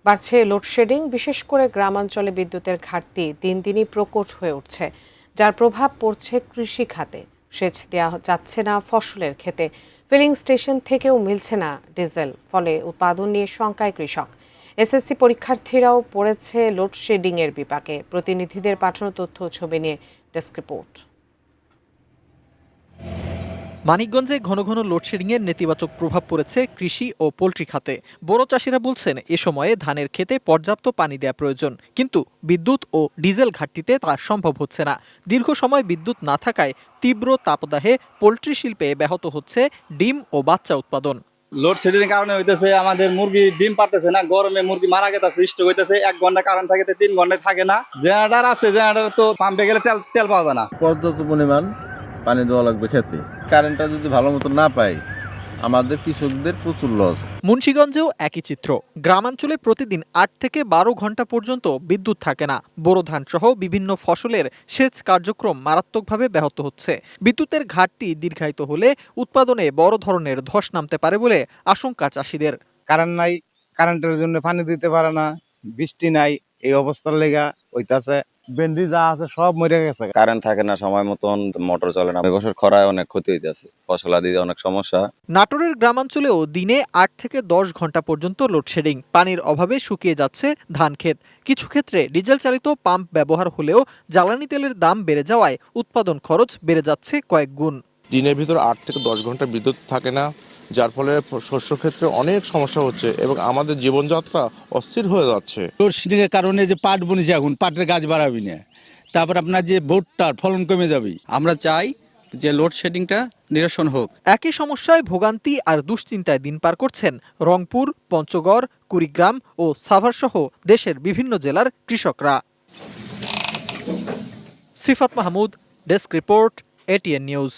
বাড়ছে লোডশেডিং, বিশেষ করে গ্রামাঞ্চলে বিদ্যুতের ঘাটতি দিন দিনই প্রকট হয়ে উঠছে, যার প্রভাব পড়ছে কৃষি খাতে। সেচ দেওয়া যাচ্ছে না ফসলের ক্ষেতে, ফিলিং স্টেশন থেকেও মিলছে না ডিজেল, ফলে উৎপাদন নিয়ে শঙ্কায় কৃষক। এসএসসি পরীক্ষার্থীরাও পড়েছে লোডশেডিংয়ের বিপাকে। প্রতিনিধিদের পাঠানো তথ্য ও ছবি নিয়ে ডেস্ক রিপোর্ট। মানিকগঞ্জে ঘন ঘন লোডশেডিংয়ের নেতিবাচক প্রভাব পড়েছে কৃষি ও পোল্ট্রি খাতে। বড় চাষিরা বলছেন এ সময়ে ধানের ক্ষেতে পর্যাপ্ত পানি দেওয়া প্রয়োজন, কিন্তু বিদ্যুৎ ও ডিজেল ঘাটতিতে তা সম্ভব হচ্ছে না। দীর্ঘ সময় বিদ্যুৎ না থাকায় তীব্র তাপদাহে পোল্ট্রি শিল্পে ব্যাহত হচ্ছে ডিম ও বাচ্চা উৎপাদন। লোডশেডিং এর কারণে হইতেছে আমাদের মুরগি ডিম পারতেছে না, গরমে মুরগি মারা গেছে, স্টক হইতেছে। 1 ঘন্টা কারেন্ট থাকে, 3 ঘন্টায় থাকে না। জেনারেটর আছে, জেনারেটর তো পাম্পে গেলে তেল পাওয়া যায় না। পর্যাপ্ত পরিমাণ পানি দেওয়া লাগবে খেতে। কারেন্টটা যদি ভালো মতো না পাই, আমাদের কৃষকদের প্রচুর লস। মুন্সিগঞ্জেও একই চিত্র। গ্রামাঞ্চলে প্রতিদিন 8 থেকে 12 ঘন্টা পর্যন্ত বিদ্যুৎ থাকে না। বোরো ধান সহ বিভিন্ন ফসলের সেচ কার্যক্রম মারাত্মকভাবে ব্যাহত হচ্ছে। বিদ্যুতের ঘাটতি দীর্ঘায়িত হলে উৎপাদনে বড় ধরনের ধস নামতে পারে বলে আশঙ্কা চাষিদের। কারেন্ট নাই, কারেন্টের জন্য পানি দিতে পারে না, বৃষ্টি নাই, এই অবস্থার লেগা হইতাছে। ভেন্ডি যা আছে সব মরে গেছে। কারেন্ট থাকে না সময় মতন, মোটর চলে না। এবছর খরায় অনেক ক্ষতি হইতেছে, ফসল আদিতে অনেক সমস্যা। নাটোরের গ্রামাঞ্চলেও দিনে 8 থেকে 10 ঘন্টা পর্যন্ত লোডশেডিং। পানির অভাবে শুকিয়ে যাচ্ছে ধান ক্ষেত। কিছু ক্ষেত্রে ডিজেল চালিত পাম্প ব্যবহার হলেও জ্বালানি তেলের দাম বেড়ে যাওয়ায় উৎপাদন খরচ বেড়ে যাচ্ছে কয়েক গুণ। দিনের ভিতর 8 থেকে 10 ঘন্টা বিদ্যুৎ থাকে না, যার ফলে শস্য ক্ষেত্রে অনেক সমস্যা হচ্ছে এবং আমাদের জীবনযাত্রা অস্থির হয়ে যাচ্ছে। লোডশেডিং এর কারণে যে পাট বনেছে, এখন পাটের গাছ বাড়াবি না, তারপর আপনার যে ভুট্টার ফলন কমে যাবে। আমরা চাই যে লোডশেডিংটা নিরসন হোক। একই সমস্যায় ভোগান্তি আর দুশ্চিন্তায় দিন পার করছেন রংপুর, পঞ্চগড়, কুড়িগ্রাম ও সাভার সহ দেশের বিভিন্ন জেলার কৃষকরা। Sifat Mahmud, desk report, ATN news.